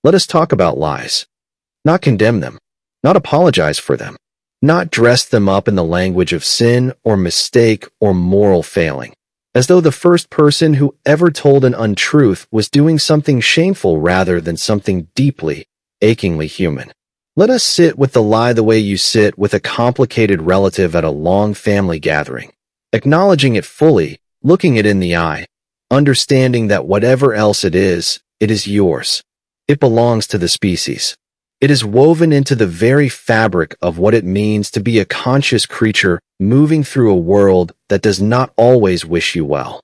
Let us talk about lies. Not condemn them. Not apologize for them. Not dress them up in the language of sin or mistake or moral failing, as though the first person who ever told an untruth was doing something shameful rather than something deeply, achingly human. Let us sit with the lie the way you sit with a complicated relative at a long family gathering, acknowledging it fully, looking it in the eye, understanding that whatever else it is yours. It belongs to the species. It is woven into the very fabric of what it means to be a conscious creature moving through a world that does not always wish you well.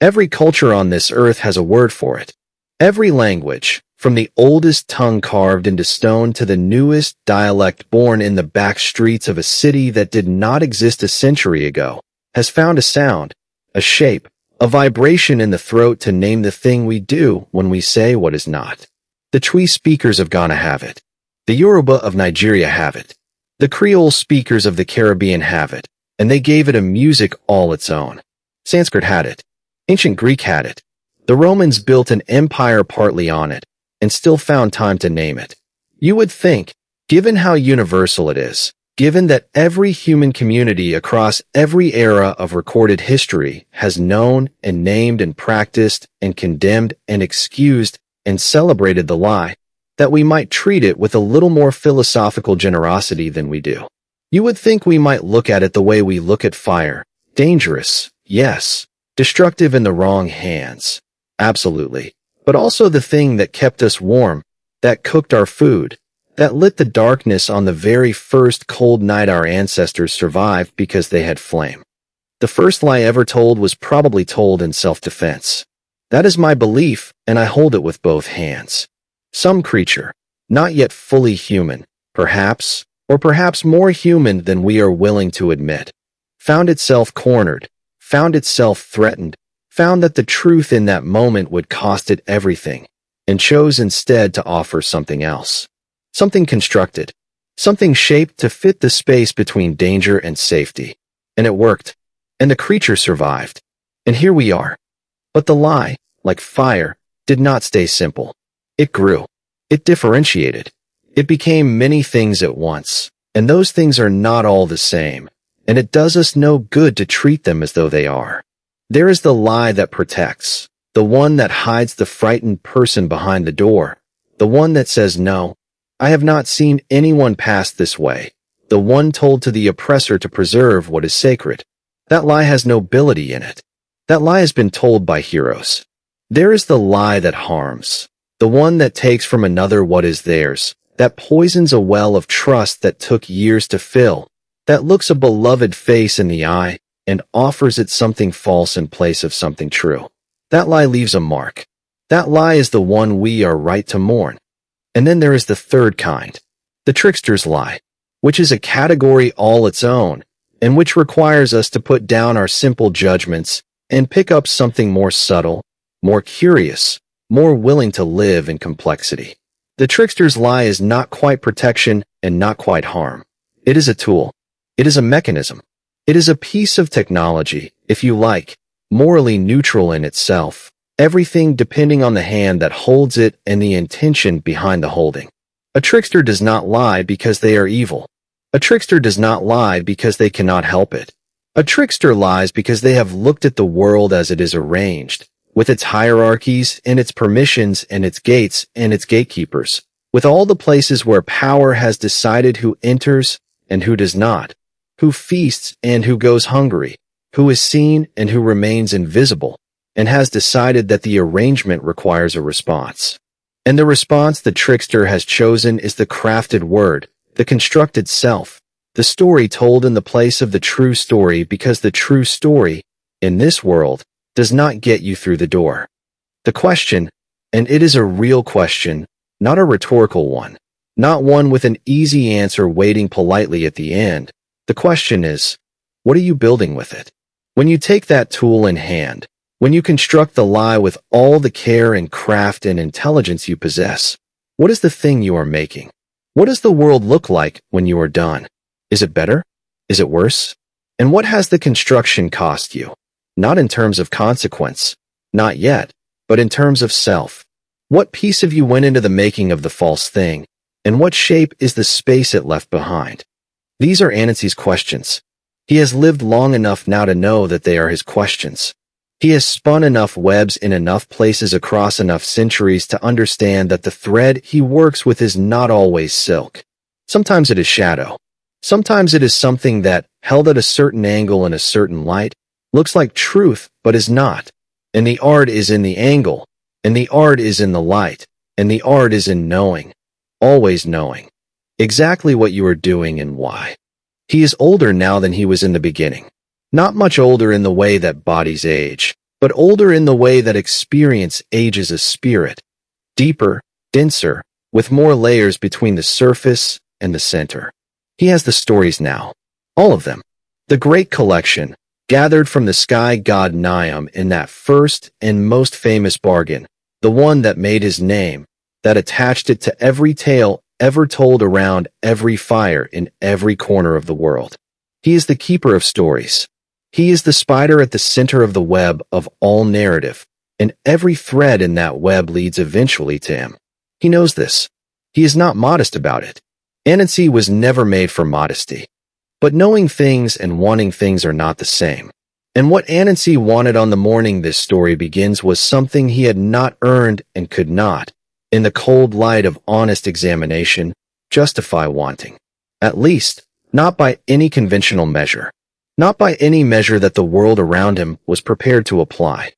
Every culture on this earth has a word for it. Every language, from the oldest tongue carved into stone to the newest dialect born in the back streets of a city that did not exist a century ago, has found a sound, a shape, a vibration in the throat to name the thing we do when we say what is not. The Twi speakers of Ghana have it. The Yoruba of Nigeria have it. The Creole speakers of the Caribbean have it, and they gave it a music all its own. Sanskrit had it. Ancient Greek had it. The Romans built an empire partly on it, and still found time to name it. You would think, given how universal it is, given that every human community across every era of recorded history has known and named and practiced and condemned and excused and celebrated the lie, that we might treat it with a little more philosophical generosity than we do. You would think we might look at it the way we look at fire. Dangerous, yes. Destructive in the wrong hands. Absolutely. But also the thing that kept us warm, that cooked our food, that lit the darkness on the very first cold night our ancestors survived because they had flame. The first lie ever told was probably told in self-defense. That is my belief, and I hold it with both hands. Some creature, not yet fully human, perhaps, or perhaps more human than we are willing to admit, found itself cornered, found itself threatened, found that the truth in that moment would cost it everything, and chose instead to offer something else. Something constructed, something shaped to fit the space between danger and safety. And it worked, and the creature survived. And here we are. But the lie, like fire, did not stay simple. It grew. It differentiated. It became many things at once, and those things are not all the same, and it does us no good to treat them as though they are. There is the lie that protects, the one that hides the frightened person behind the door, the one that says, "No, I have not seen anyone pass this way," the one told to the oppressor to preserve what is sacred. That lie has nobility in it. That lie has been told by heroes. There is the lie that harms, the one that takes from another what is theirs, that poisons a well of trust that took years to fill, that looks a beloved face in the eye and offers it something false in place of something true. That lie leaves a mark. That lie is the one we are right to mourn. And then there is the third kind, the trickster's lie, which is a category all its own, and which requires us to put down our simple judgments and pick up something more subtle, more curious, more willing to live in complexity. The trickster's lie is not quite protection and not quite harm. It is a tool. It is a mechanism. It is a piece of technology, if you like, morally neutral in itself, everything depending on the hand that holds it and the intention behind the holding. A trickster does not lie because they are evil. A trickster does not lie because they cannot help it. A trickster lies because they have looked at the world as it is arranged, with its hierarchies and its permissions and its gates and its gatekeepers, with all the places where power has decided who enters and who does not, who feasts and who goes hungry, who is seen and who remains invisible, and has decided that the arrangement requires a response. And the response the trickster has chosen is the crafted word, the constructed self, the story told in the place of the true story, because the true story, in this world, does not get you through the door. The question, and it is a real question, not a rhetorical one, not one with an easy answer waiting politely at the end. The question is, what are you building with it? When you take that tool in hand, when you construct the lie with all the care and craft and intelligence you possess, what is the thing you are making? What does the world look like when you are done? Is it better? Is it worse? And what has the construction cost you? Not in terms of consequence, not yet, but in terms of self. What piece of you went into the making of the false thing, and what shape is the space it left behind? These are Anansi's questions. He has lived long enough now to know that they are his questions. He has spun enough webs in enough places across enough centuries to understand that the thread he works with is not always silk. Sometimes it is shadow. Sometimes it is something that, held at a certain angle in a certain light, looks like truth but is not. And the art is in the angle, and the art is in the light, and the art is in knowing, always knowing, exactly what you are doing and why. He is older now than he was in the beginning. Not much older in the way that bodies age, but older in the way that experience ages a spirit. Deeper, denser, with more layers between the surface and the center. He has the stories now. All of them. The great collection, gathered from the sky god Niam in that first and most famous bargain, the one that made his name, that attached it to every tale ever told around every fire in every corner of the world. He is the keeper of stories. He is the spider at the center of the web of all narrative, and every thread in that web leads eventually to him. He knows this. He is not modest about it. Anancy was never made for modesty. But knowing things and wanting things are not the same. And what Anancy wanted on the morning this story begins was something he had not earned and could not, in the cold light of honest examination, justify wanting. At least, not by any conventional measure. Not by any measure that the world around him was prepared to apply.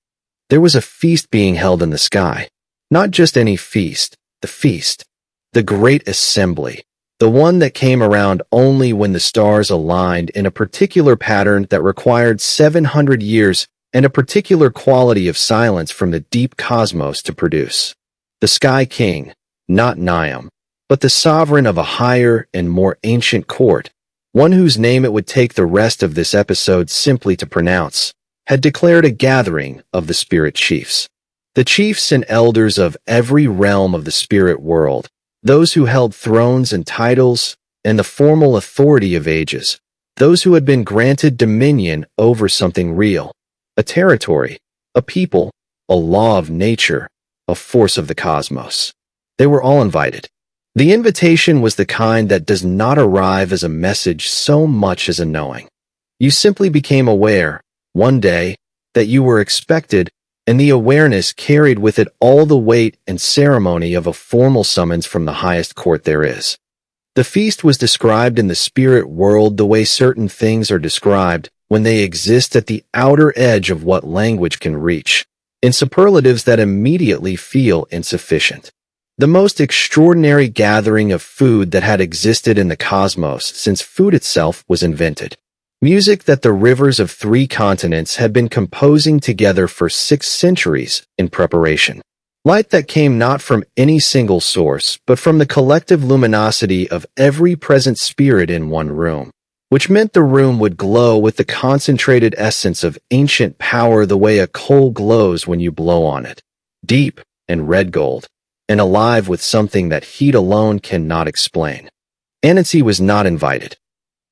There was a feast being held in the sky. Not just any feast, the feast. The great assembly. The one that came around only when the stars aligned in a particular pattern that required 700 years and a particular quality of silence from the deep cosmos to produce. The Sky King, not Niam, but the sovereign of a higher and more ancient court, one whose name it would take the rest of this episode simply to pronounce, had declared a gathering of the spirit chiefs. The chiefs and elders of every realm of the spirit world, those who held thrones and titles and the formal authority of ages, those who had been granted dominion over something real, a territory, a people, a law of nature, a force of the cosmos. They were all invited. The invitation was the kind that does not arrive as a message so much as a knowing. You simply became aware, one day, that you were expected, and the awareness carried with it all the weight and ceremony of a formal summons from the highest court there is. The feast was described in the spirit world the way certain things are described when they exist at the outer edge of what language can reach, in superlatives that immediately feel insufficient. The most extraordinary gathering of food that had existed in the cosmos since food itself was invented. Music that the rivers of 3 continents had been composing together for 6 centuries in preparation. Light that came not from any single source, but from the collective luminosity of every present spirit in one room, which meant the room would glow with the concentrated essence of ancient power the way a coal glows when you blow on it, deep and red gold, and alive with something that heat alone cannot explain. Anancy was not invited.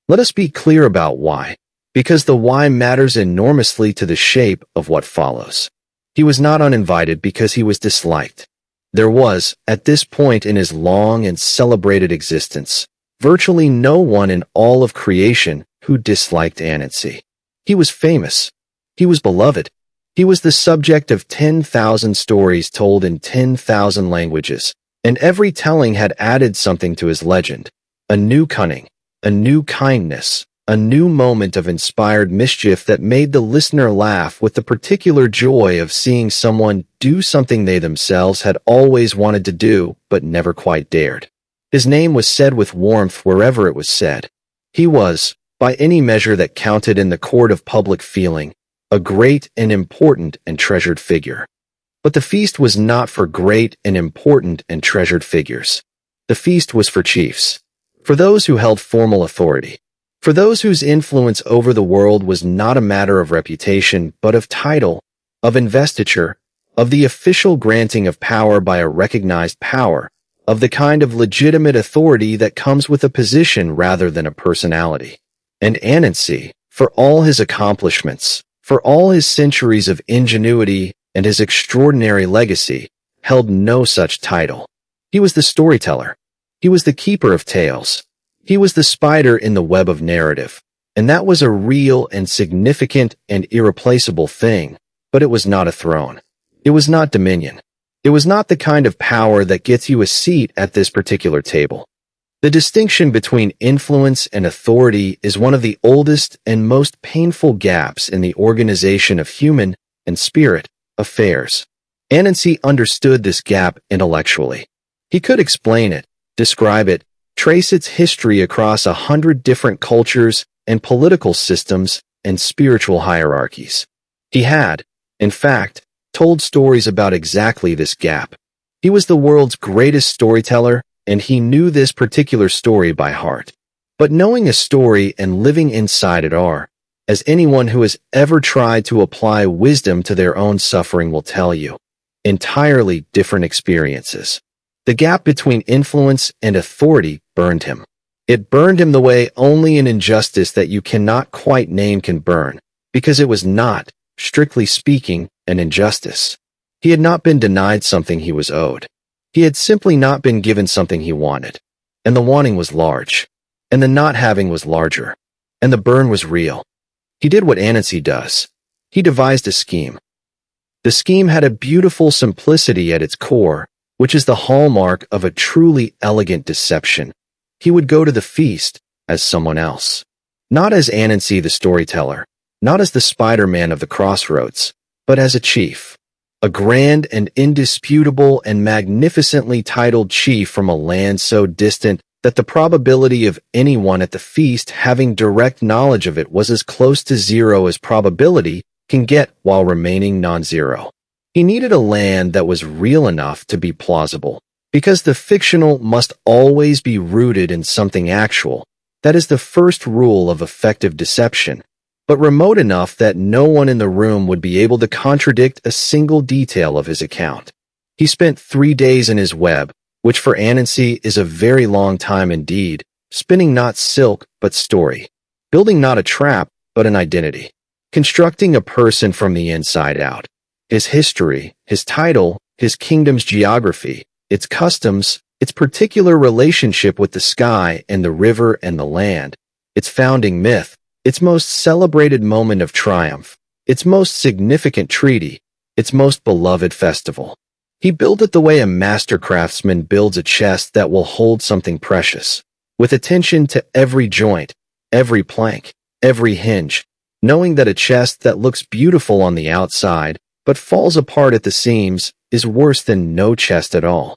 Let us be clear about why, because the why matters enormously to the shape of what follows. He was not uninvited because he was disliked. There was, at this point in his long and celebrated existence, virtually no one in all of creation who disliked Anancy. He was famous. He was beloved. He was the subject of 10,000 stories told in 10,000 languages, and every telling had added something to his legend, a new cunning, a new kindness, a new moment of inspired mischief that made the listener laugh with the particular joy of seeing someone do something they themselves had always wanted to do but never quite dared. His name was said with warmth wherever it was said. He was, by any measure that counted in the court of public feeling, a great and important and treasured figure. But the feast was not for great and important and treasured figures. The feast was for chiefs. For those who held formal authority, for those whose influence over the world was not a matter of reputation, but of title, of investiture, of the official granting of power by a recognized power, of the kind of legitimate authority that comes with a position rather than a personality. And Anancy, for all his accomplishments, for all his centuries of ingenuity and his extraordinary legacy, held no such title. He was the storyteller. He was the keeper of tales. He was the spider in the web of narrative. And that was a real and significant and irreplaceable thing, but it was not a throne. It was not dominion. It was not the kind of power that gets you a seat at this particular table. The distinction between influence and authority is one of the oldest and most painful gaps in the organization of human and spirit affairs. Anansi understood this gap intellectually. He could explain it, describe it, trace its history across 100 different cultures and political systems and spiritual hierarchies. He had, in fact, told stories about exactly this gap. He was the world's greatest storyteller, and he knew this particular story by heart. But knowing a story and living inside it are, as anyone who has ever tried to apply wisdom to their own suffering will tell you, entirely different experiences. The gap between influence and authority burned him. It burned him the way only an injustice that you cannot quite name can burn, because it was not, strictly speaking, an injustice. He had not been denied something he was owed. He had simply not been given something he wanted. And the wanting was large. And the not having was larger. And the burn was real. He did what Anansi does. He devised a scheme. The scheme had a beautiful simplicity at its core, which is the hallmark of a truly elegant deception. He would go to the feast as someone else. Not as Anansi the storyteller, not as the Spider-Man of the crossroads, but as a chief. A grand and indisputable and magnificently titled chief from a land so distant that the probability of anyone at the feast having direct knowledge of it was as close to zero as probability can get while remaining non-zero. He needed a land that was real enough to be plausible, because the fictional must always be rooted in something actual. That is the first rule of effective deception, but remote enough that no one in the room would be able to contradict a single detail of his account. He spent 3 days in his web, which for Anansi is a very long time indeed, spinning not silk but story, building not a trap but an identity, constructing a person from the inside out, his history, his title, his kingdom's geography, its customs, its particular relationship with the sky and the river and the land, its founding myth, its most celebrated moment of triumph, its most significant treaty, its most beloved festival. He built it the way a master craftsman builds a chest that will hold something precious, with attention to every joint, every plank, every hinge, knowing that a chest that looks beautiful on the outside but falls apart at the seams is worse than no chest at all.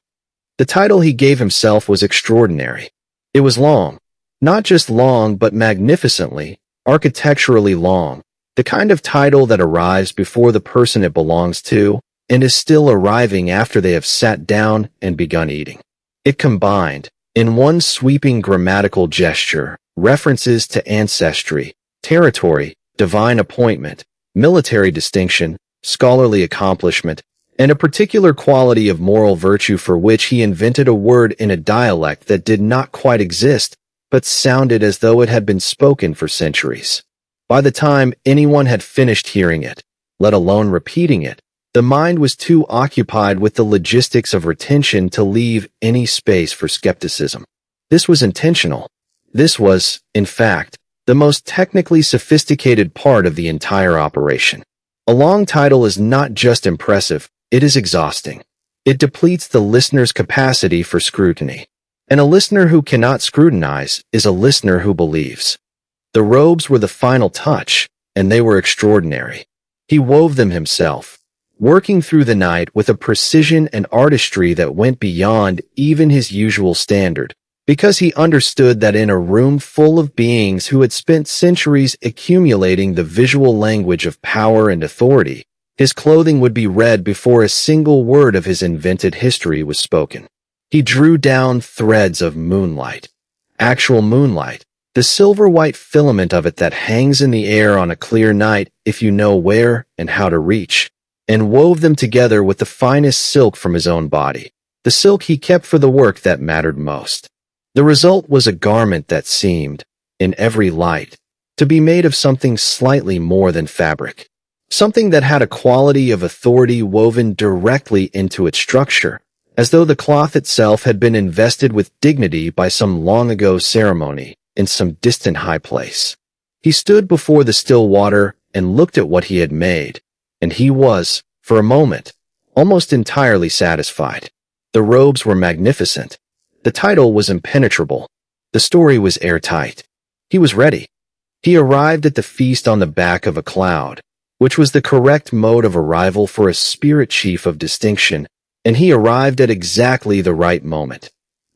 The title he gave himself was extraordinary. It was long, not just long but magnificently, architecturally long, the kind of title that arrives before the person it belongs to and is still arriving after they have sat down and begun eating. It combined, in one sweeping grammatical gesture, references to ancestry, territory, divine appointment, military distinction, scholarly accomplishment, and a particular quality of moral virtue for which he invented a word in a dialect that did not quite exist, but sounded as though it had been spoken for centuries. By the time anyone had finished hearing it, let alone repeating it, the mind was too occupied with the logistics of retention to leave any space for skepticism. This was intentional. This was, in fact, the most technically sophisticated part of the entire operation. A long title is not just impressive, it is exhausting. It depletes the listener's capacity for scrutiny. And a listener who cannot scrutinize is a listener who believes. The robes were the final touch, and they were extraordinary. He wove them himself, working through the night with a precision and artistry that went beyond even his usual standard, because he understood that in a room full of beings who had spent centuries accumulating the visual language of power and authority, his clothing would be read before a single word of his invented history was spoken. He drew down threads of moonlight, actual moonlight, the silver-white filament of it that hangs in the air on a clear night if you know where and how to reach, and wove them together with the finest silk from his own body, the silk he kept for the work that mattered most. The result was a garment that seemed, in every light, to be made of something slightly more than fabric. something that had a quality of authority woven directly into its structure, as though the cloth itself had been invested with dignity by some long-ago ceremony in some distant high place. He stood before the still water and looked at what he had made, and he was, for a moment, almost entirely satisfied. The robes were magnificent. The title was impenetrable. The story was airtight. He was ready. He arrived at the feast on the back of a cloud, which was the correct mode of arrival for a spirit chief of distinction, and he arrived at exactly the right moment.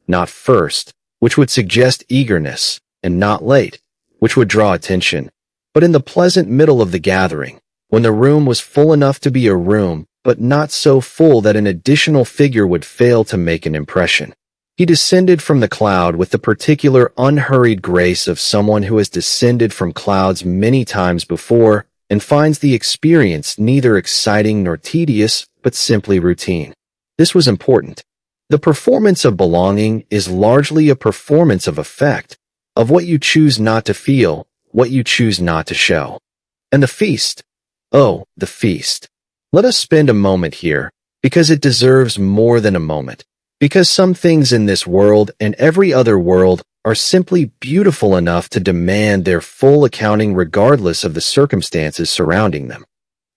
Not first, which would suggest eagerness, and not late, which would draw attention, but in the pleasant middle of the gathering, when the room was full enough to be a room, but not so full that an additional figure would fail to make an impression. He descended from the cloud with the particular unhurried grace of someone who has descended from clouds many times before and finds the experience neither exciting nor tedious, but simply routine. This was important. The performance of belonging is largely a performance of effect, of what you choose not to feel, what you choose not to show. And the feast. Oh, the feast. Let us spend a moment here, because it deserves more than a moment. Because some things in this world and every other world are simply beautiful enough to demand their full accounting regardless of the circumstances surrounding them.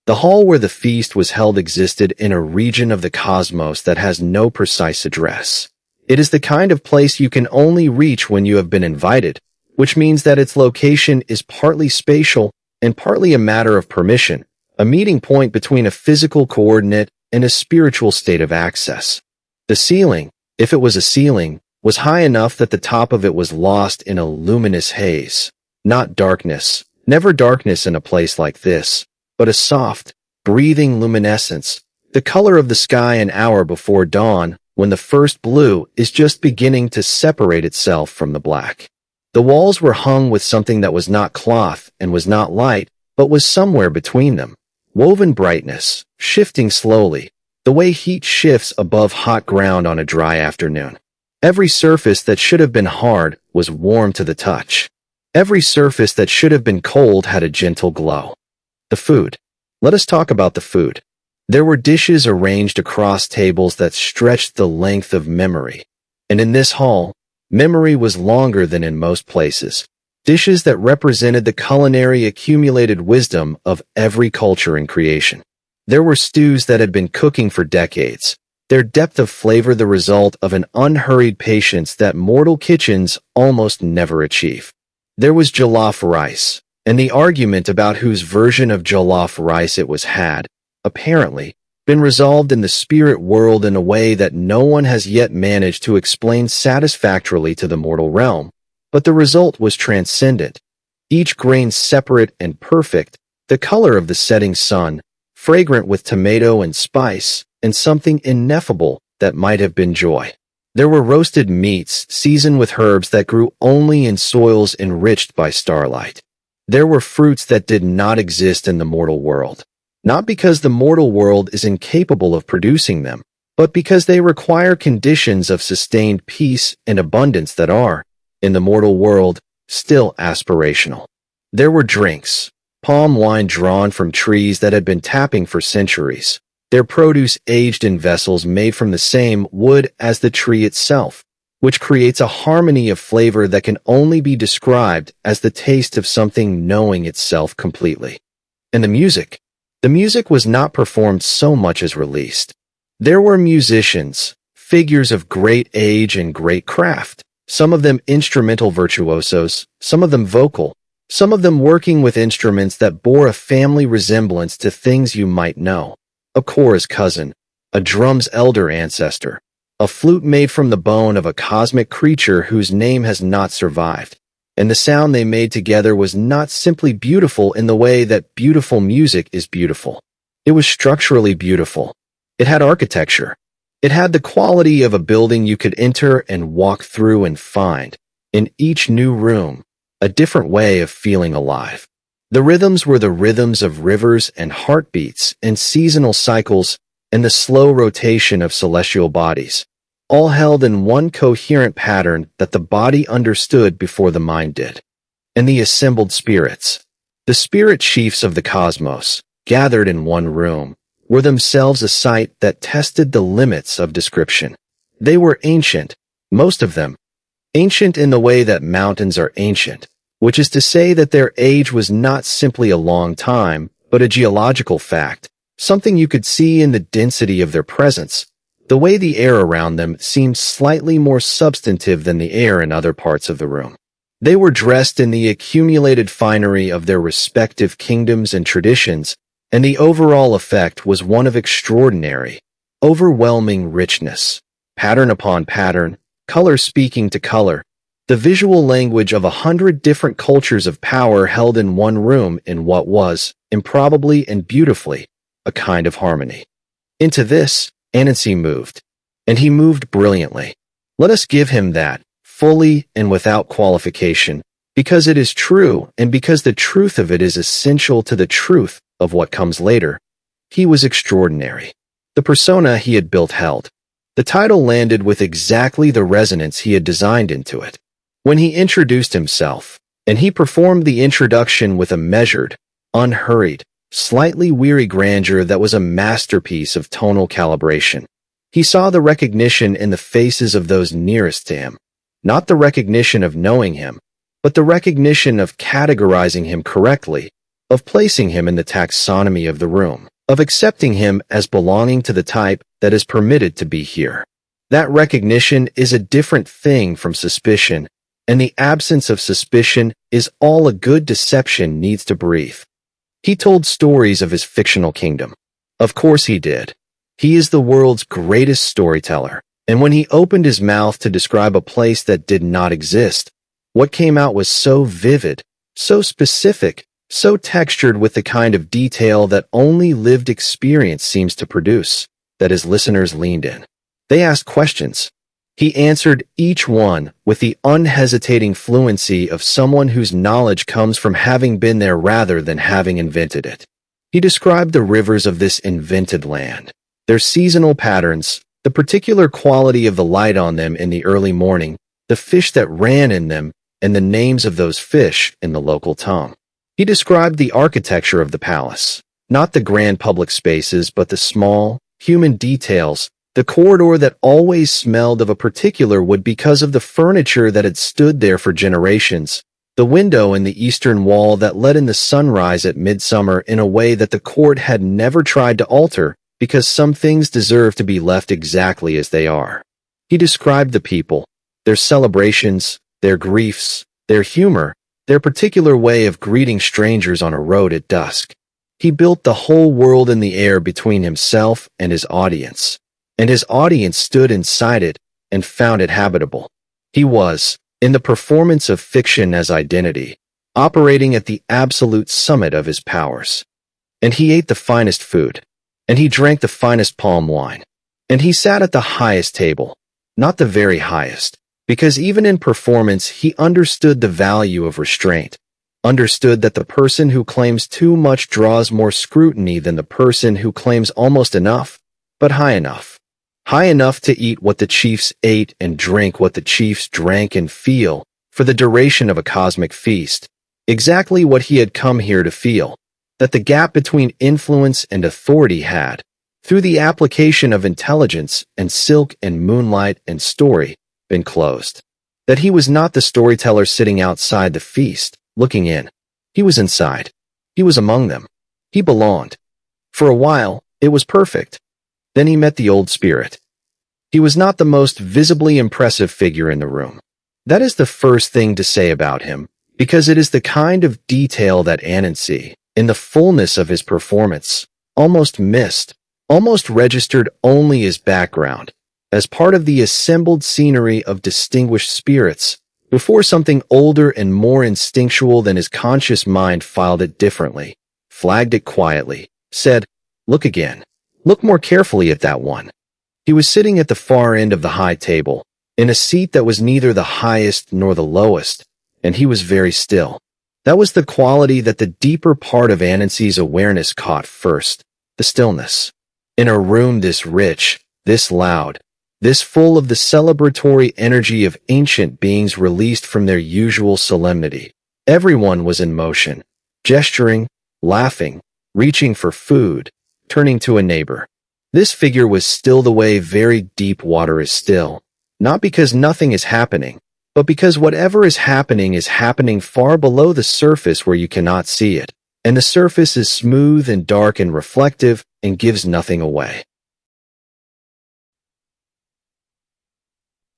The hall where the feast was held existed in a region of the cosmos that has no precise address. It is the kind of place you can only reach when you have been invited, which means that its location is partly spatial and partly a matter of permission, a meeting point between a physical coordinate and a spiritual state of access. The ceiling, if it was a ceiling, was high enough that the top of it was lost in a luminous haze. Not darkness, never darkness in a place like this, but a soft, breathing luminescence, the color of the sky an hour before dawn, when the first blue is just beginning to separate itself from the black. The walls were hung with something that was not cloth and was not light, but was somewhere between them. Woven brightness, shifting slowly, the way heat shifts above hot ground on a dry afternoon. Every surface that should have been hard was warm to the touch. Every surface that should have been cold had a gentle glow. The food. Let us talk about the food. There were dishes arranged across tables that stretched the length of memory. And in this hall, memory was longer than in most places. Dishes that represented the culinary accumulated wisdom of every culture in creation. There were stews that had been cooking for decades, their depth of flavor the result of an unhurried patience that mortal kitchens almost never achieve. There was jollof rice, and the argument about whose version of jollof rice it was had, apparently, been resolved in the spirit world in a way that no one has yet managed to explain satisfactorily to the mortal realm, but the result was transcendent. Each grain separate and perfect, the color of the setting sun, fragrant with tomato and spice, and something ineffable that might have been joy. There were roasted meats seasoned with herbs that grew only in soils enriched by starlight. There were fruits that did not exist in the mortal world, not because the mortal world is incapable of producing them, but because they require conditions of sustained peace and abundance that are, in the mortal world, still aspirational. There were drinks, palm wine drawn from trees that had been tapping for centuries, their produce aged in vessels made from the same wood as the tree itself, which creates a harmony of flavor that can only be described as the taste of something knowing itself completely. And the music was not performed so much as released. There were musicians, figures of great age and great craft, some of them instrumental virtuosos, some of them vocal, some of them working with instruments that bore a family resemblance to things you might know. A chora's cousin, a drum's elder ancestor, a flute made from the bone of a cosmic creature whose name has not survived. And the sound they made together was not simply beautiful in the way that beautiful music is beautiful. It was structurally beautiful. It had architecture. It had the quality of a building you could enter and walk through and find, in each new room, a different way of feeling alive. The rhythms were the rhythms of rivers and heartbeats and seasonal cycles and the slow rotation of celestial bodies, all held in one coherent pattern that the body understood before the mind did. And the assembled spirits, the spirit chiefs of the cosmos, gathered in one room, were themselves a sight that tested the limits of description. They were ancient, most of them, ancient in the way that mountains are ancient, which is to say that their age was not simply a long time, but a geological fact, something you could see in the density of their presence. The way the air around them seemed slightly more substantive than the air in other parts of the room. They were dressed in the accumulated finery of their respective kingdoms and traditions, and the overall effect was one of extraordinary, overwhelming richness. Pattern upon pattern, color speaking to color, the visual language of 100 different cultures of power held in one room in what was, improbably and beautifully, a kind of harmony. Into this, Anancy moved, and he moved brilliantly. Let us give him that, fully and without qualification, because it is true and because the truth of it is essential to the truth of what comes later. He was extraordinary. The persona he had built held. The title landed with exactly the resonance he had designed into it. When he introduced himself, and he performed the introduction with a measured, unhurried, slightly weary grandeur that was a masterpiece of tonal calibration, he saw the recognition in the faces of those nearest to him, not the recognition of knowing him, but the recognition of categorizing him correctly, of placing him in the taxonomy of the room, of accepting him as belonging to the type that is permitted to be here. That recognition is a different thing from suspicion, and the absence of suspicion is all a good deception needs to breathe. He told stories of his fictional kingdom. Of course he did. He is the world's greatest storyteller, and when he opened his mouth to describe a place that did not exist, what came out was so vivid, so specific, so textured with the kind of detail that only lived experience seems to produce, that his listeners leaned in. They asked questions. He answered each one with the unhesitating fluency of someone whose knowledge comes from having been there rather than having invented it. He described the rivers of this invented land, their seasonal patterns, the particular quality of the light on them in the early morning, the fish that ran in them, and the names of those fish in the local tongue. He described the architecture of the palace, not the grand public spaces but the small, human details, the corridor that always smelled of a particular wood because of the furniture that had stood there for generations, the window in the eastern wall that let in the sunrise at midsummer in a way that the court had never tried to alter because some things deserve to be left exactly as they are. He described the people, their celebrations, their griefs, their humor, their particular way of greeting strangers on a road at dusk. He built the whole world in the air between himself and his audience, and his audience stood inside it and found it habitable. He was, in the performance of fiction as identity, operating at the absolute summit of his powers. And he ate the finest food, and he drank the finest palm wine, and he sat at the highest table, not the very highest, because even in performance he understood the value of restraint, understood that the person who claims too much draws more scrutiny than the person who claims almost enough, but high enough to eat what the chiefs ate and drink what the chiefs drank and feel, for the duration of a cosmic feast, exactly what he had come here to feel, that the gap between influence and authority had, through the application of intelligence and silk and moonlight and story, been closed. That he was not the storyteller sitting outside the feast, looking in. He was inside. He was among them. He belonged. For a while, it was perfect. Then he met the old spirit. He was not the most visibly impressive figure in the room. That is the first thing to say about him, because it is the kind of detail that Anancy, in the fullness of his performance, almost missed, almost registered only as background, as part of the assembled scenery of distinguished spirits, before something older and more instinctual than his conscious mind filed it differently, flagged it quietly, said, "Look again. Look more carefully at that one." He was sitting at the far end of the high table, in a seat that was neither the highest nor the lowest, and he was very still. That was the quality that the deeper part of Anancy's awareness caught first, the stillness. In a room this rich, this loud, this full of the celebratory energy of ancient beings released from their usual solemnity, everyone was in motion, gesturing, laughing, reaching for food, turning to a neighbor. This figure was still the way very deep water is still, not because nothing is happening, but because whatever is happening far below the surface where you cannot see it, and the surface is smooth and dark and reflective and gives nothing away.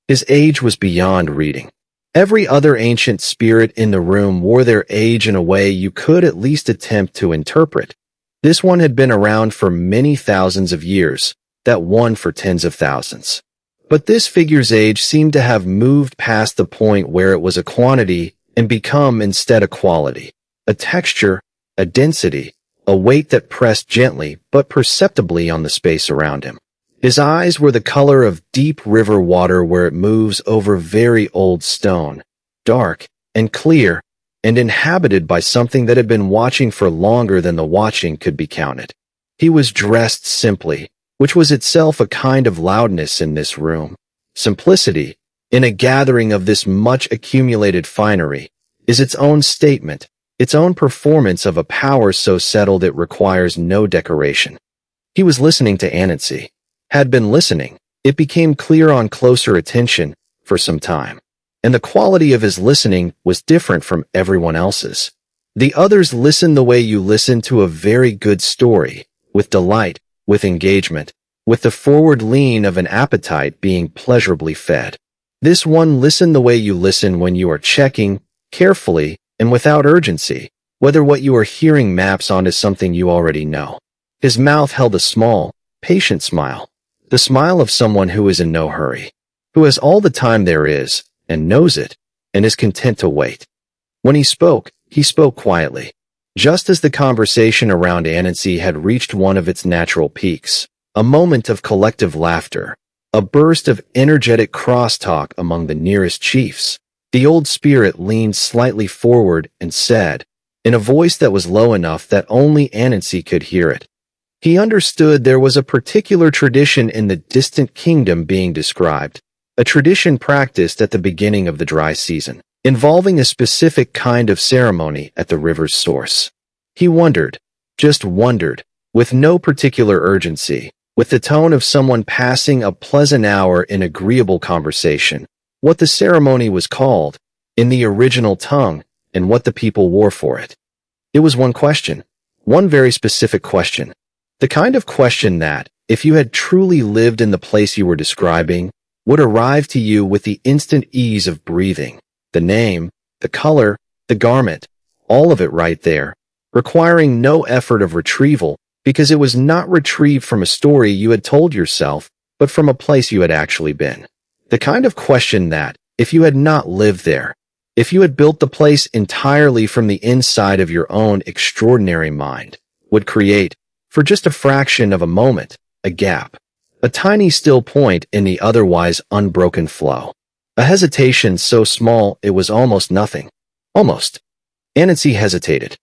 His age was beyond reading. Every other ancient spirit in the room wore their age in a way you could at least attempt to interpret. This one had been around for many thousands of years, that one for tens of thousands. But this figure's age seemed to have moved past the point where it was a quantity and become instead a quality, a texture, a density, a weight that pressed gently but perceptibly on the space around him. His eyes were the color of deep river water where it moves over very old stone, dark and clear, and inhabited by something that had been watching for longer than the watching could be counted. He was dressed simply, which was itself a kind of loudness in this room. Simplicity, in a gathering of this much accumulated finery, is its own statement, its own performance of a power so settled it requires no decoration. He was listening to Anancy. Had been listening, it became clear on closer attention, for some time. And the quality of his listening was different from everyone else's. The others listened the way you listen to a very good story, with delight, with engagement, with the forward lean of an appetite being pleasurably fed. This one listened the way you listen when you are checking, carefully, and without urgency, whether what you are hearing maps onto something you already know. His mouth held a small, patient smile. The smile of someone who is in no hurry, who has all the time there is, and knows it, and is content to wait. When he spoke quietly, just as the conversation around Anancy had reached one of its natural peaks, a moment of collective laughter, a burst of energetic crosstalk among the nearest chiefs. The old spirit leaned slightly forward and said, in a voice that was low enough that only Anancy could hear it. He understood there was a particular tradition in the distant kingdom being described, a tradition practiced at the beginning of the dry season, involving a specific kind of ceremony at the river's source. He wondered, just wondered, with no particular urgency, with the tone of someone passing a pleasant hour in agreeable conversation, what the ceremony was called, in the original tongue, and what the people wore for it. It was one question, one very specific question. The kind of question that, if you had truly lived in the place you were describing, would arrive to you with the instant ease of breathing, the name, the color, the garment, all of it right there, requiring no effort of retrieval because it was not retrieved from a story you had told yourself, but from a place you had actually been. The kind of question that, if you had not lived there, if you had built the place entirely from the inside of your own extraordinary mind, would create, for just a fraction of a moment, a gap, a tiny still point in the otherwise unbroken flow. A hesitation so small it was almost nothing. Almost. Anancy hesitated.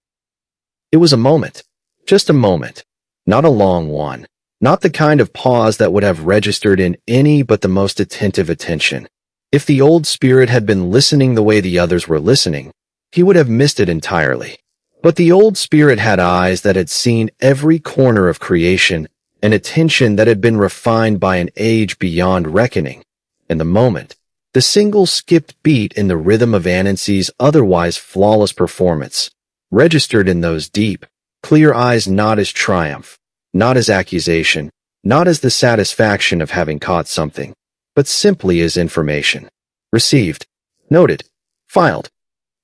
It was a moment. Just a moment. Not a long one. Not the kind of pause that would have registered in any but the most attentive attention. If the old spirit had been listening the way the others were listening, he would have missed it entirely. But the old spirit had eyes that had seen every corner of creation, and attention that had been refined by an age beyond reckoning. And the moment, the single skipped beat in the rhythm of Anancy's otherwise flawless performance, registered in those deep, clear eyes not as triumph, not as accusation, not as the satisfaction of having caught something, but simply as information. Received, noted, filed.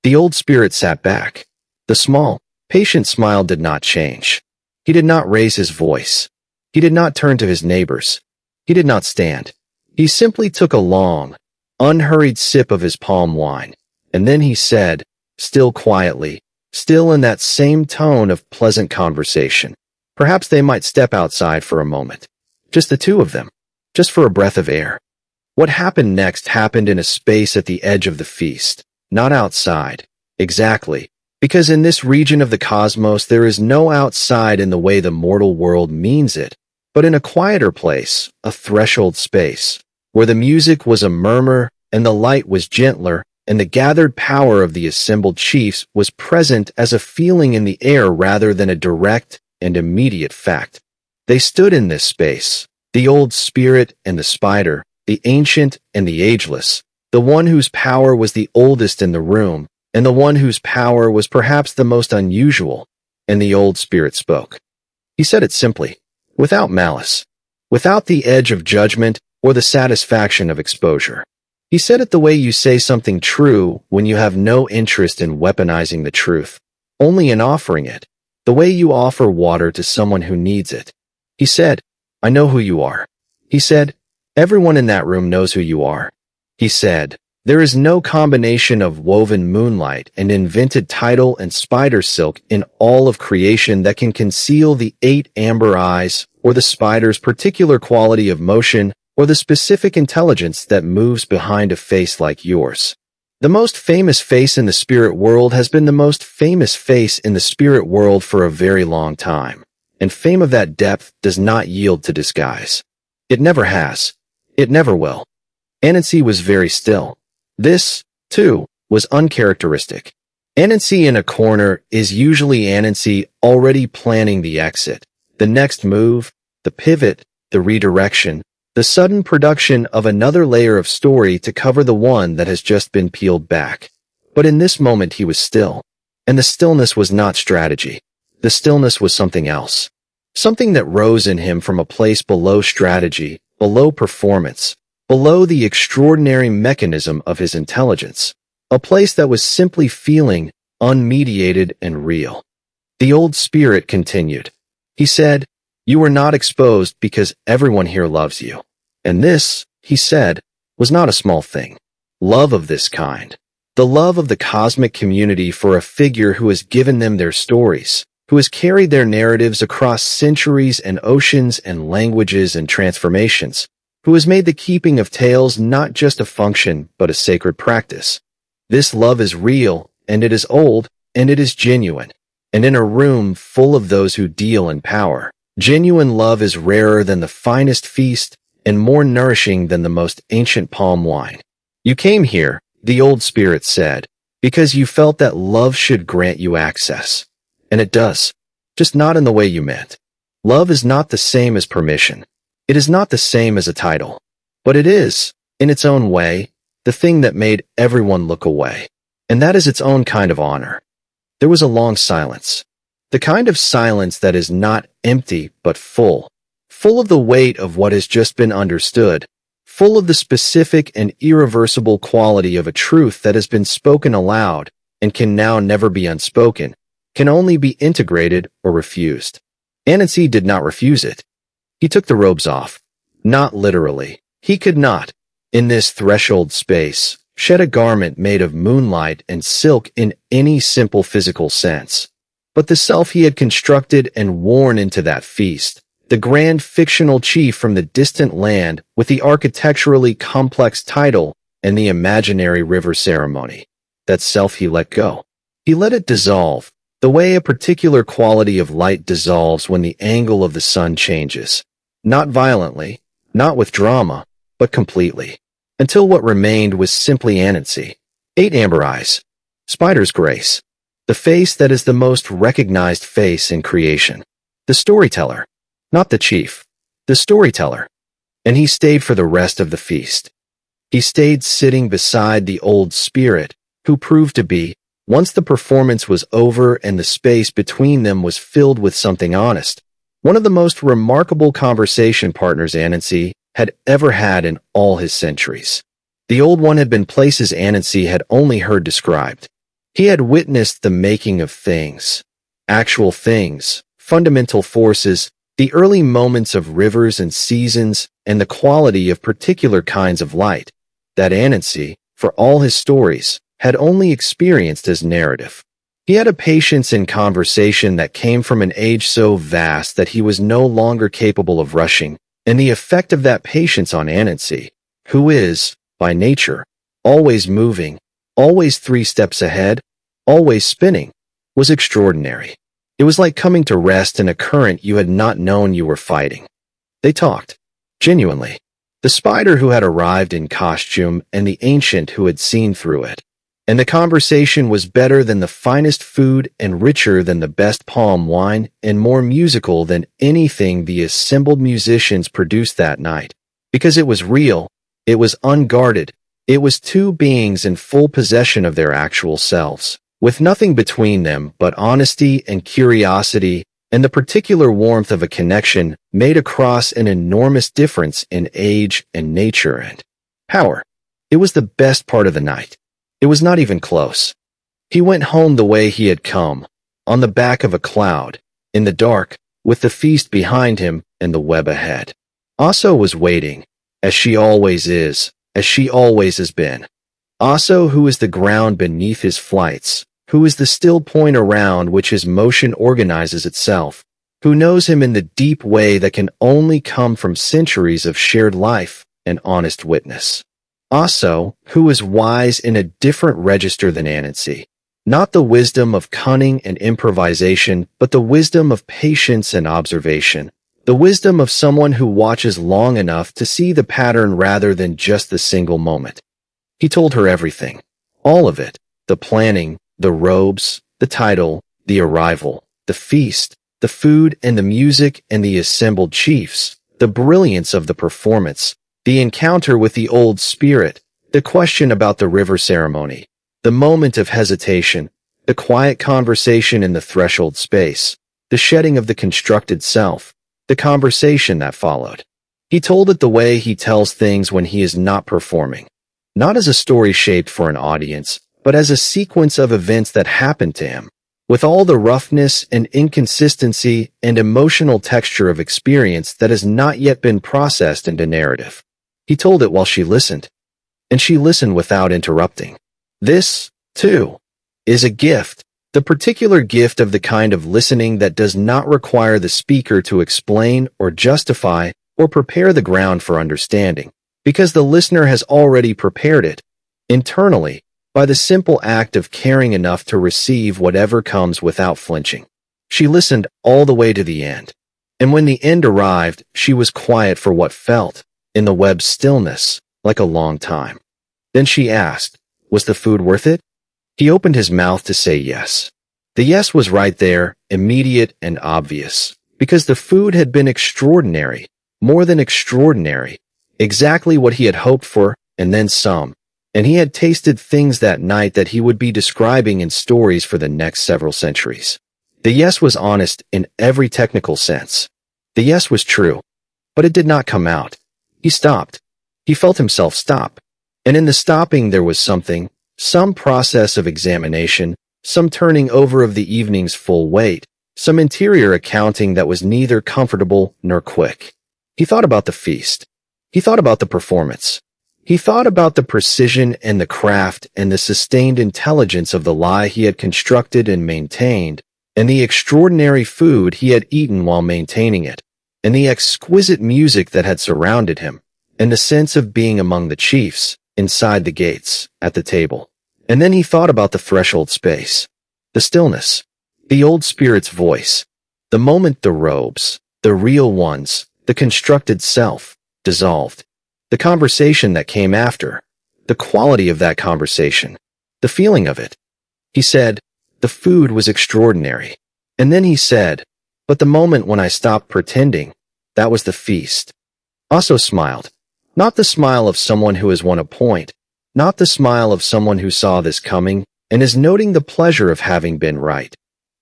The old spirit sat back. The small, patient smile did not change. He did not raise his voice. He did not turn to his neighbors. He did not stand. He simply took a long, unhurried sip of his palm wine, and then he said, still quietly, still in that same tone of pleasant conversation, perhaps they might step outside for a moment. Just the two of them. Just for a breath of air. What happened next happened in a space at the edge of the feast, not outside. Exactly. Because in this region of the cosmos there is no outside in the way the mortal world means it, but in a quieter place, a threshold space, where the music was a murmur and the light was gentler, and the gathered power of the assembled chiefs was present as a feeling in the air rather than a direct and immediate fact. They stood in this space, the old spirit and the spider, the ancient and the ageless, the one whose power was the oldest in the room, and the one whose power was perhaps the most unusual, and the old spirit spoke. He said it simply, without malice, without the edge of judgment or the satisfaction of exposure. He said it the way you say something true when you have no interest in weaponizing the truth, only in offering it, the way you offer water to someone who needs it. He said, I know who you are. He said, everyone in that room knows who you are. He said, there is no combination of woven moonlight and invented tidal and spider silk in all of creation that can conceal the 8 amber eyes or the spider's particular quality of motion or the specific intelligence that moves behind a face like yours. The most famous face in the spirit world has been the most famous face in the spirit world for a very long time, and fame of that depth does not yield to disguise. It never has. It never will. Anancy was very still. This, too, was uncharacteristic. Anancy in a corner is usually Anancy already planning the exit, the next move, the pivot, the redirection, the sudden production of another layer of story to cover the one that has just been peeled back. But in this moment he was still. And the stillness was not strategy. The stillness was something else. Something that rose in him from a place below strategy, below performance, below the extraordinary mechanism of his intelligence. A place that was simply feeling, unmediated and real. The old spirit continued. He said, you were not exposed because everyone here loves you. And this, he said, was not a small thing. Love of this kind. The love of the cosmic community for a figure who has given them their stories, who has carried their narratives across centuries and oceans and languages and transformations, who has made the keeping of tales not just a function but a sacred practice. This love is real, and it is old, and it is genuine. And in a room full of those who deal in power, genuine love is rarer than the finest feast and more nourishing than the most ancient palm wine. You came here, the old spirit said, because you felt that love should grant you access. And it does, just not in the way you meant. Love is not the same as permission. It is not the same as a title. But it is, in its own way, the thing that made everyone look away. And that is its own kind of honor. There was a long silence. The kind of silence that is not empty but full of the weight of what has just been understood, full of the specific and irreversible quality of a truth that has been spoken aloud and can now never be unspoken, can only be integrated or refused. Anancy did not refuse it. He took the robes off. Not literally. He could not, in this threshold space, shed a garment made of moonlight and silk in any simple physical sense. But the self he had constructed and worn into that feast, the grand fictional chief from the distant land with the architecturally complex title and the imaginary river ceremony, that self he let go. He let it dissolve, the way a particular quality of light dissolves when the angle of the sun changes. Not violently, not with drama, but completely. Until what remained was simply Anancy. 8 amber eyes. Spider's grace. The face that is the most recognized face in creation. The storyteller. Not the chief. The storyteller. And he stayed for the rest of the feast. He stayed sitting beside the old spirit, who proved to be, once the performance was over and the space between them was filled with something honest, one of the most remarkable conversation partners Anancy had ever had in all his centuries. The old one had been places Anancy had only heard described. He had witnessed the making of things, actual things, fundamental forces, the early moments of rivers and seasons, and the quality of particular kinds of light, that Anancy, for all his stories, had only experienced as narrative. He had a patience in conversation that came from an age so vast that he was no longer capable of rushing, and the effect of that patience on Anancy, who is, by nature, always moving, always 3 steps ahead, always spinning, was extraordinary. It was like coming to rest in a current you had not known you were fighting. They talked, genuinely. The spider who had arrived in costume and the ancient who had seen through it. And the conversation was better than the finest food and richer than the best palm wine and more musical than anything the assembled musicians produced that night. Because it was real, it was unguarded, it was two beings in full possession of their actual selves, with nothing between them but honesty and curiosity and the particular warmth of a connection made across an enormous difference in age and nature and power. It was the best part of the night. It was not even close. He went home the way he had come, on the back of a cloud, in the dark, with the feast behind him and the web ahead. Aso was waiting, as she always is, as she always has been. Aso, who is the ground beneath his flights, who is the still point around which his motion organizes itself, who knows him in the deep way that can only come from centuries of shared life and honest witness. Aso, who is wise in a different register than Anancy, not the wisdom of cunning and improvisation, but the wisdom of patience and observation, the wisdom of someone who watches long enough to see the pattern rather than just the single moment. He told her everything, all of it, the planning, the robes, the title, the arrival, the feast, the food and the music and the assembled chiefs, the brilliance of the performance, the encounter with the old spirit, the question about the river ceremony, the moment of hesitation, the quiet conversation in the threshold space, the shedding of the constructed self, the conversation that followed. He told it the way he tells things when he is not performing, not as a story shaped for an audience, but as a sequence of events that happened to him, with all the roughness and inconsistency and emotional texture of experience that has not yet been processed into narrative. He told it while she listened, and she listened without interrupting. This, too, is a gift, the particular gift of the kind of listening that does not require the speaker to explain or justify or prepare the ground for understanding, because the listener has already prepared it, internally, by the simple act of caring enough to receive whatever comes without flinching. She listened all the way to the end, and when the end arrived, she was quiet for what felt, in the web's stillness, like a long time. Then she asked, was the food worth it? He opened his mouth to say yes. The yes was right there, immediate and obvious, because the food had been extraordinary, more than extraordinary, exactly what he had hoped for, and then some, and he had tasted things that night that he would be describing in stories for the next several centuries. The yes was honest in every technical sense. The yes was true, but it did not come out. He stopped. He felt himself stop. And in the stopping there was something, some process of examination, some turning over of the evening's full weight, some interior accounting that was neither comfortable nor quick. He thought about the feast. He thought about the performance. He thought about the precision and the craft and the sustained intelligence of the lie he had constructed and maintained, and the extraordinary food he had eaten while maintaining it, and the exquisite music that had surrounded him, and the sense of being among the chiefs, inside the gates, at the table. And then he thought about the threshold space, the stillness, the old spirit's voice, the moment the robes, the real ones, the constructed self, dissolved, the conversation that came after, the quality of that conversation, the feeling of it. He said, the food was extraordinary. And then he said, but the moment when I stopped pretending, that was the feast. Aso smiled, not the smile of someone who has won a point, not the smile of someone who saw this coming and is noting the pleasure of having been right.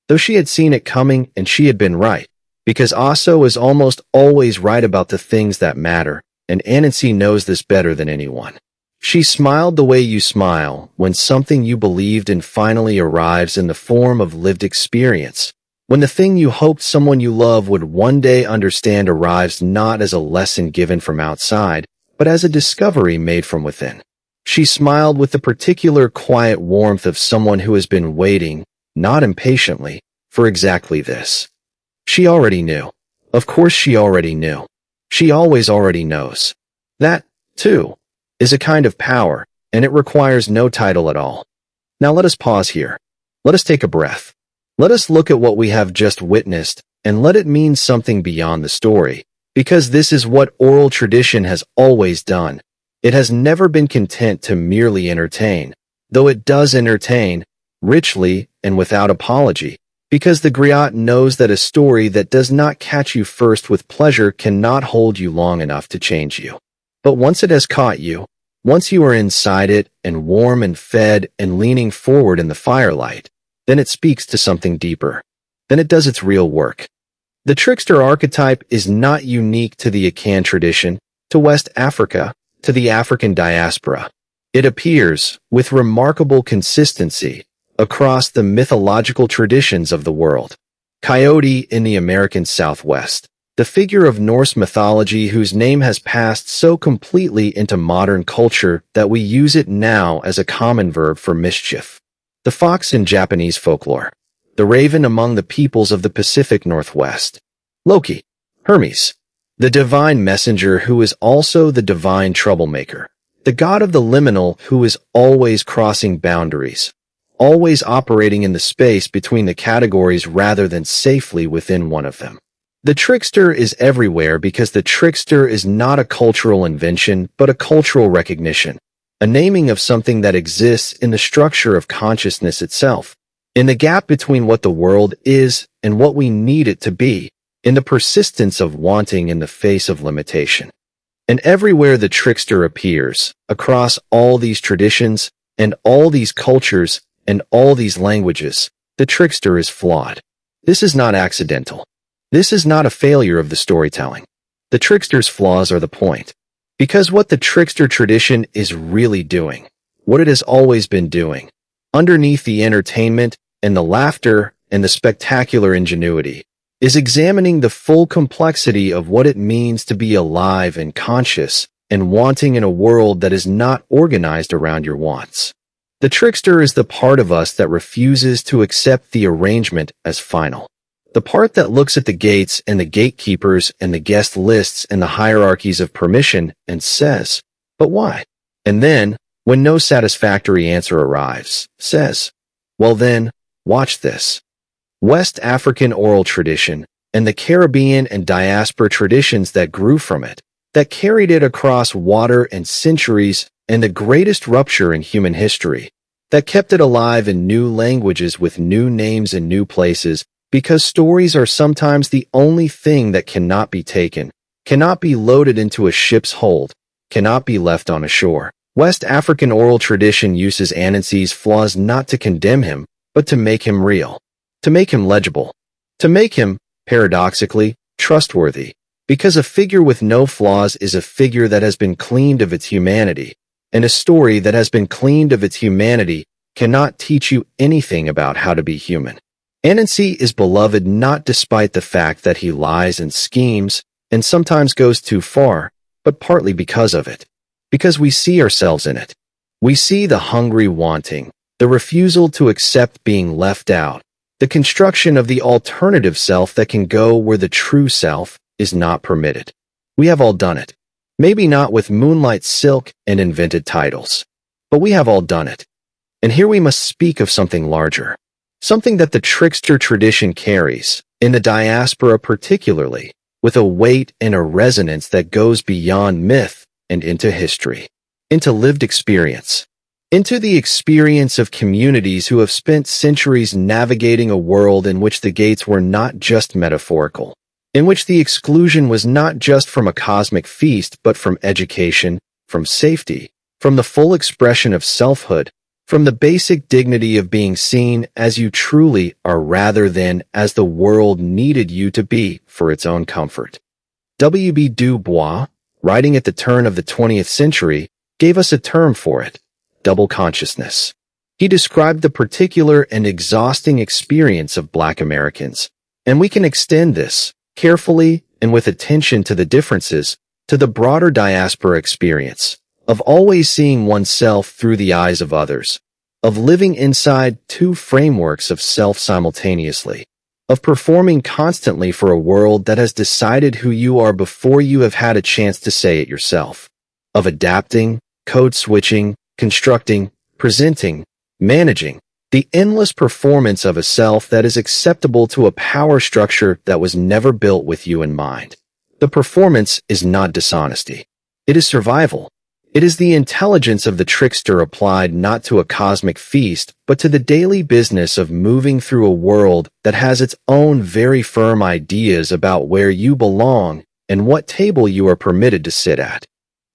Though she had seen it coming and she had been right, because Aso is almost always right about the things that matter, and Anancy knows this better than anyone. She smiled the way you smile when something you believed in finally arrives in the form of lived experience, when the thing you hoped someone you love would one day understand arrives not as a lesson given from outside, but as a discovery made from within. She smiled with the particular quiet warmth of someone who has been waiting, not impatiently, for exactly this. She already knew. Of course she already knew. She always already knows. That, too, is a kind of power, and it requires no title at all. Now let us pause here. Let us take a breath. Let us look at what we have just witnessed, and let it mean something beyond the story, because this is what oral tradition has always done. It has never been content to merely entertain, though it does entertain, richly and without apology, because the griot knows that a story that does not catch you first with pleasure cannot hold you long enough to change you. But once it has caught you, once you are inside it and warm and fed and leaning forward in the firelight, then it speaks to something deeper. Then it does its real work. The trickster archetype is not unique to the Akan tradition, to West Africa, to the African diaspora. It appears, with remarkable consistency, across the mythological traditions of the world. Coyote in the American Southwest, the figure of Norse mythology whose name has passed so completely into modern culture that we use it now as a common verb for mischief. The fox in Japanese folklore. The raven among the peoples of the Pacific Northwest. Loki, Hermes, the divine messenger who is also the divine troublemaker. The god of the liminal who is always crossing boundaries, always operating in the space between the categories rather than safely within one of them. The trickster is everywhere because the trickster is not a cultural invention but a cultural recognition, a naming of something that exists in the structure of consciousness itself, in the gap between what the world is and what we need it to be, in the persistence of wanting in the face of limitation. And everywhere the trickster appears, across all these traditions and all these cultures and all these languages, the trickster is flawed. This is not accidental. This is not a failure of the storytelling. The trickster's flaws are the point. Because what the trickster tradition is really doing, what it has always been doing, underneath the entertainment and the laughter and the spectacular ingenuity, is examining the full complexity of what it means to be alive and conscious and wanting in a world that is not organized around your wants. The trickster is the part of us that refuses to accept the arrangement as final. The part that looks at the gates and the gatekeepers and the guest lists and the hierarchies of permission and says, "But why?" And then, when no satisfactory answer arrives, says, "Well then, watch this." West African oral tradition and the Caribbean and diaspora traditions that grew from it, that carried it across water and centuries and the greatest rupture in human history, that kept it alive in new languages with new names and new places, because stories are sometimes the only thing that cannot be taken, cannot be loaded into a ship's hold, cannot be left on a shore. West African oral tradition uses Anancy's flaws not to condemn him, but to make him real, to make him legible, to make him, paradoxically, trustworthy, because a figure with no flaws is a figure that has been cleaned of its humanity, and a story that has been cleaned of its humanity cannot teach you anything about how to be human. Anancy is beloved not despite the fact that he lies and schemes and sometimes goes too far, but partly because of it. Because we see ourselves in it. We see the hungry wanting, the refusal to accept being left out, the construction of the alternative self that can go where the true self is not permitted. We have all done it. Maybe not with moonlight silk and invented titles, but we have all done it. And here we must speak of something larger. Something that the trickster tradition carries, in the diaspora particularly, with a weight and a resonance that goes beyond myth and into history, into lived experience, into the experience of communities who have spent centuries navigating a world in which the gates were not just metaphorical, in which the exclusion was not just from a cosmic feast but from education, from safety, from the full expression of selfhood, from the basic dignity of being seen as you truly are rather than as the world needed you to be for its own comfort. W.B. Du Bois, writing at the turn of the 20th century, gave us a term for it, double consciousness. He described the particular and exhausting experience of Black Americans, and we can extend this, carefully and with attention to the differences, to the broader diaspora experience, of always seeing oneself through the eyes of others, of living inside two frameworks of self simultaneously, of performing constantly for a world that has decided who you are before you have had a chance to say it yourself, of adapting, code switching, constructing, presenting, managing, the endless performance of a self that is acceptable to a power structure that was never built with you in mind. The performance is not dishonesty. It is survival. It is the intelligence of the trickster applied not to a cosmic feast, but to the daily business of moving through a world that has its own very firm ideas about where you belong and what table you are permitted to sit at.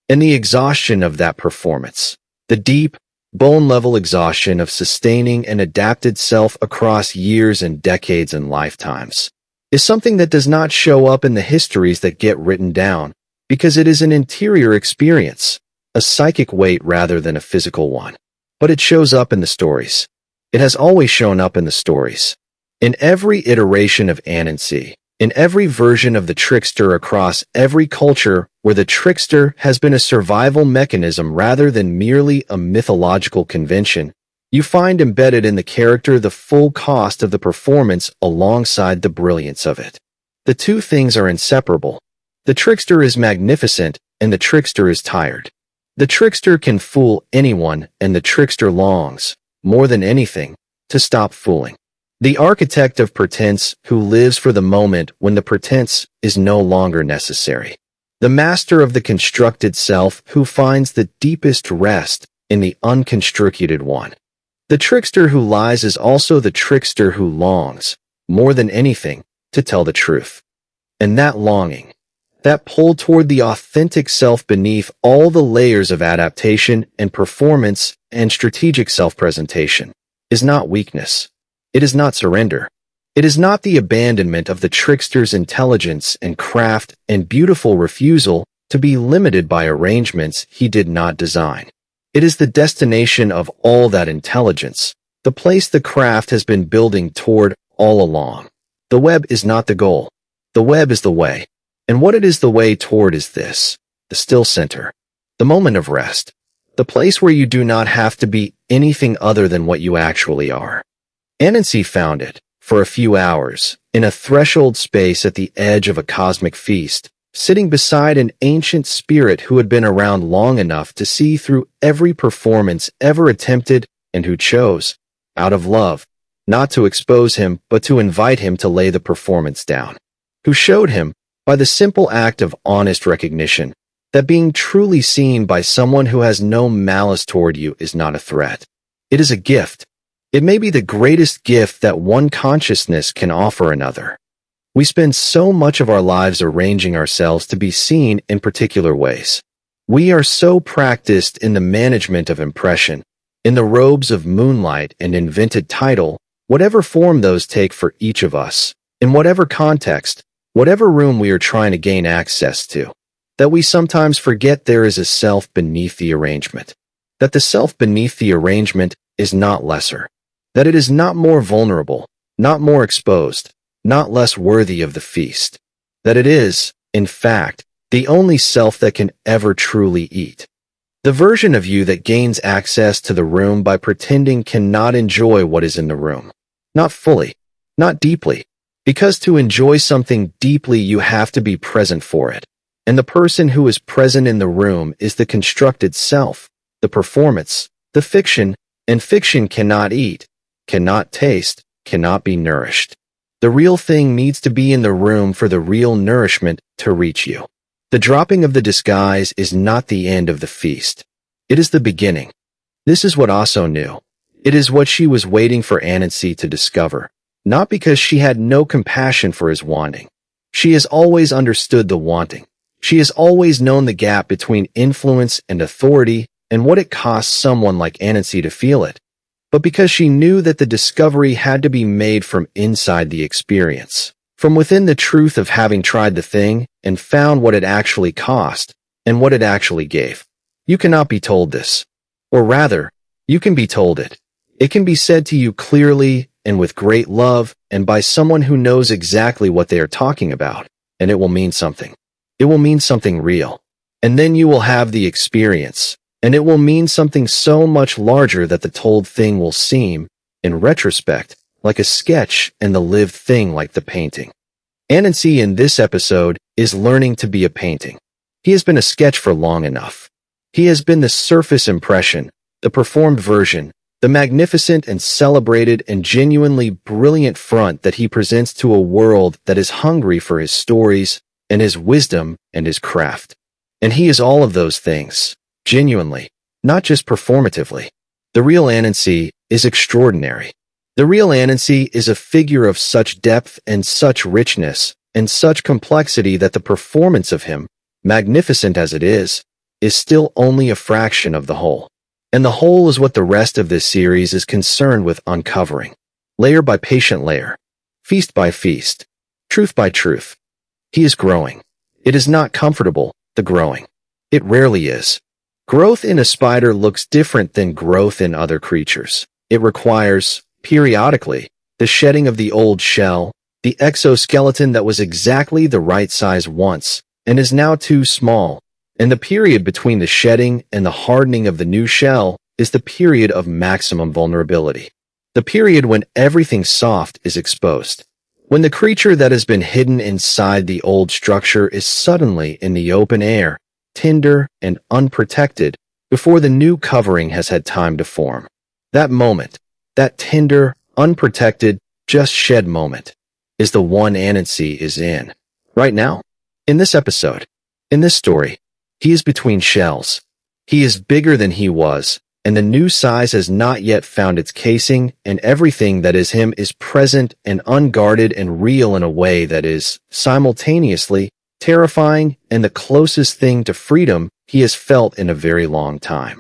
And the exhaustion of that performance, the deep, bone-level exhaustion of sustaining an adapted self across years and decades and lifetimes, is something that does not show up in the histories that get written down, because it is an interior experience, a psychic weight rather than a physical one. But it shows up in the stories. It has always shown up in the stories. In every iteration of Anancy, in every version of the trickster across every culture where the trickster has been a survival mechanism rather than merely a mythological convention, you find embedded in the character the full cost of the performance alongside the brilliance of it. The two things are inseparable. The trickster is magnificent and the trickster is tired. The trickster can fool anyone and the trickster longs, more than anything, to stop fooling. The architect of pretense who lives for the moment when the pretense is no longer necessary. The master of the constructed self who finds the deepest rest in the unconstructed one. The trickster who lies is also the trickster who longs, more than anything, to tell the truth. And that longing, that pull toward the authentic self beneath all the layers of adaptation and performance and strategic self-presentation, is not weakness. It is not surrender. It is not the abandonment of the trickster's intelligence and craft and beautiful refusal to be limited by arrangements he did not design. It is the destination of all that intelligence, the place the craft has been building toward all along. The web is not the goal. The web is the way. And what it is the way toward is this, the still center, the moment of rest, the place where you do not have to be anything other than what you actually are. Anancy found it, for a few hours, in a threshold space at the edge of a cosmic feast, sitting beside an ancient spirit who had been around long enough to see through every performance ever attempted and who chose, out of love, not to expose him but to invite him to lay the performance down, who showed him, by the simple act of honest recognition, that being truly seen by someone who has no malice toward you is not a threat. It is a gift. It may be the greatest gift that one consciousness can offer another. We spend so much of our lives arranging ourselves to be seen in particular ways. We are so practiced in the management of impression, in the robes of moonlight and invented title, whatever form those take for each of us, in whatever context, whatever room we are trying to gain access to, that we sometimes forget there is a self beneath the arrangement, that the self beneath the arrangement is not lesser, that it is not more vulnerable, not more exposed, not less worthy of the feast, that it is, in fact, the only self that can ever truly eat. The version of you that gains access to the room by pretending cannot enjoy what is in the room. Not fully, not deeply, because to enjoy something deeply you have to be present for it. And the person who is present in the room is the constructed self, the performance, the fiction, and fiction cannot eat, cannot taste, cannot be nourished. The real thing needs to be in the room for the real nourishment to reach you. The dropping of the disguise is not the end of the feast. It is the beginning. This is what Aso knew. It is what she was waiting for Anancy to discover, not because she had no compassion for his wanting. She has always understood the wanting. She has always known the gap between influence and authority and what it costs someone like Anancy to feel it. But because she knew that the discovery had to be made from inside the experience, from within the truth of having tried the thing and found what it actually cost and what it actually gave. You cannot be told this. Or rather, you can be told it. It can be said to you clearly and with great love and by someone who knows exactly what they are talking about, and it will mean something. It will mean something real. And then you will have the experience, and it will mean something so much larger that the told thing will seem, in retrospect, like a sketch and the lived thing like the painting. Anancy in this episode is learning to be a painting. He has been a sketch for long enough. He has been the surface impression, the performed version, the magnificent and celebrated and genuinely brilliant front that he presents to a world that is hungry for his stories and his wisdom and his craft. And he is all of those things. genuinely, not just performatively. The real Anansi is extraordinary. The real Anansi is a figure of such depth and such richness and such complexity that the performance of him, magnificent as it is still only a fraction of the whole. And the whole is what the rest of this series is concerned with uncovering. Layer by patient layer, feast by feast, truth by truth. He is growing. It is not comfortable, the growing. It rarely is. Growth in a spider looks different than growth in other creatures. It requires, periodically, the shedding of the old shell, the exoskeleton that was exactly the right size once, and is now too small. And the period between the shedding and the hardening of the new shell is the period of maximum vulnerability. The period when everything soft is exposed. When the creature that has been hidden inside the old structure is suddenly in the open air, tender and unprotected, before the new covering has had time to form. That moment, that tender, unprotected, just shed moment, is the one Anansi is in. Right now, in this episode, in this story, he is between shells. He is bigger than he was, and the new size has not yet found its casing, and everything that is him is present and unguarded and real in a way that is, simultaneously, terrifying and the closest thing to freedom he has felt in a very long time.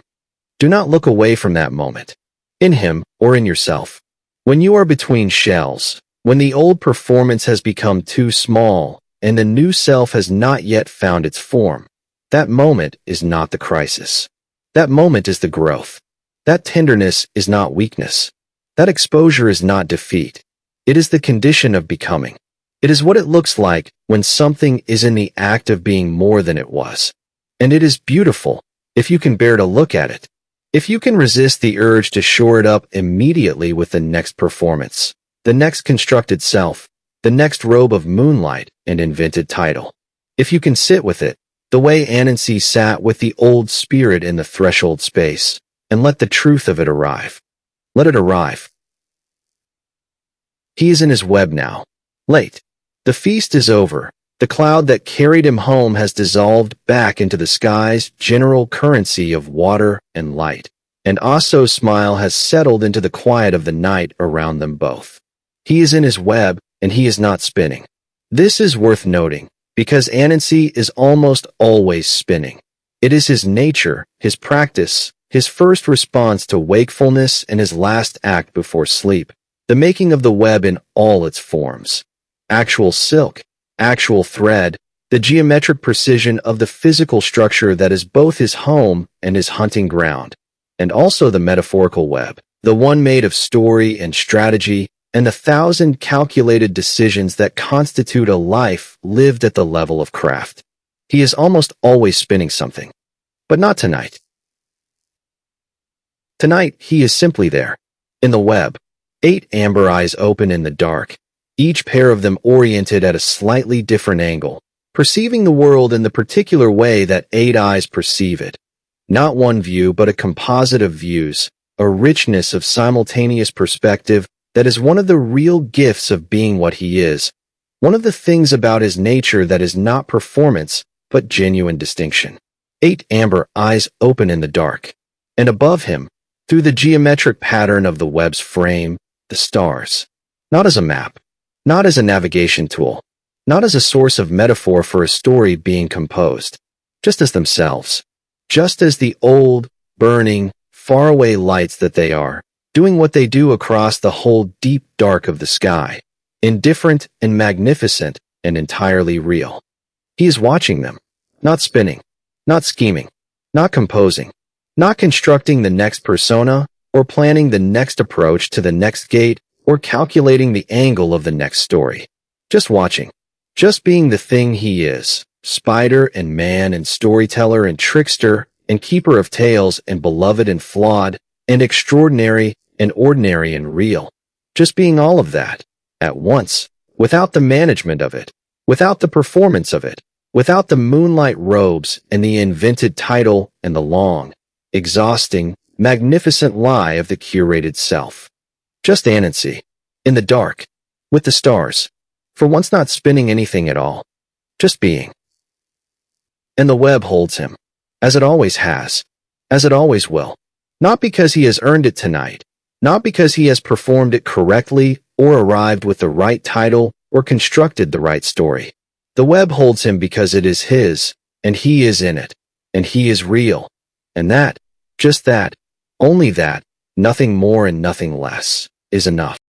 Do not look away from that moment, in him or in yourself. When you are between shells, when the old performance has become too small, and the new self has not yet found its form, that moment is not the crisis. That moment is the growth. That tenderness is not weakness. That exposure is not defeat. It is the condition of becoming. It is what it looks like when something is in the act of being more than it was. And it is beautiful, if you can bear to look at it. If you can resist the urge to shore it up immediately with the next performance, the next constructed self, the next robe of moonlight and invented title. If you can sit with it, the way Anansi sat with the old spirit in the threshold space, and let the truth of it arrive. Let it arrive. He is in his web now. Late. The feast is over. The cloud that carried him home has dissolved back into the sky's general currency of water and light, and Aso's smile has settled into the quiet of the night around them both. He is in his web, and he is not spinning. This is worth noting, because Anansi is almost always spinning. It is his nature, his practice, his first response to wakefulness and his last act before sleep, the making of the web in all its forms. Actual silk, actual thread, the geometric precision of the physical structure that is both his home and his hunting ground, and also the metaphorical web, the one made of story and strategy, and the 1,000 calculated decisions that constitute a life lived at the level of craft. He is almost always spinning something. But not tonight. Tonight, he is simply there, in the web, 8 amber eyes open in the dark, each pair of them oriented at a slightly different angle, perceiving the world in the particular way that 8 eyes perceive it. Not one view, but a composite of views, a richness of simultaneous perspective that is one of the real gifts of being what he is, one of the things about his nature that is not performance, but genuine distinction. 8 amber eyes open in the dark, and above him, through the geometric pattern of the web's frame, the stars. Not as a map, not as a navigation tool, not as a source of metaphor for a story being composed, just as themselves, just as the old, burning, faraway lights that they are, doing what they do across the whole deep dark of the sky, indifferent and magnificent and entirely real. He is watching them, not spinning, not scheming, not composing, not constructing the next persona or planning the next approach to the next gate or calculating the angle of the next story. Just watching, just being the thing he is, spider and man and storyteller and trickster and keeper of tales and beloved and flawed and extraordinary and ordinary and real. Just being all of that, at once, without the management of it, without the performance of it, without the moonlight robes and the invented title and the long, exhausting, magnificent lie of the curated self. Just Anansi, in the dark, with the stars, for once not spinning anything at all, just being. And the web holds him, as it always has, as it always will. Not because he has earned it tonight, not because he has performed it correctly or arrived with the right title or constructed the right story. The web holds him because it is his, and he is in it, and he is real. And that, just that, only that, nothing more and nothing less, is enough.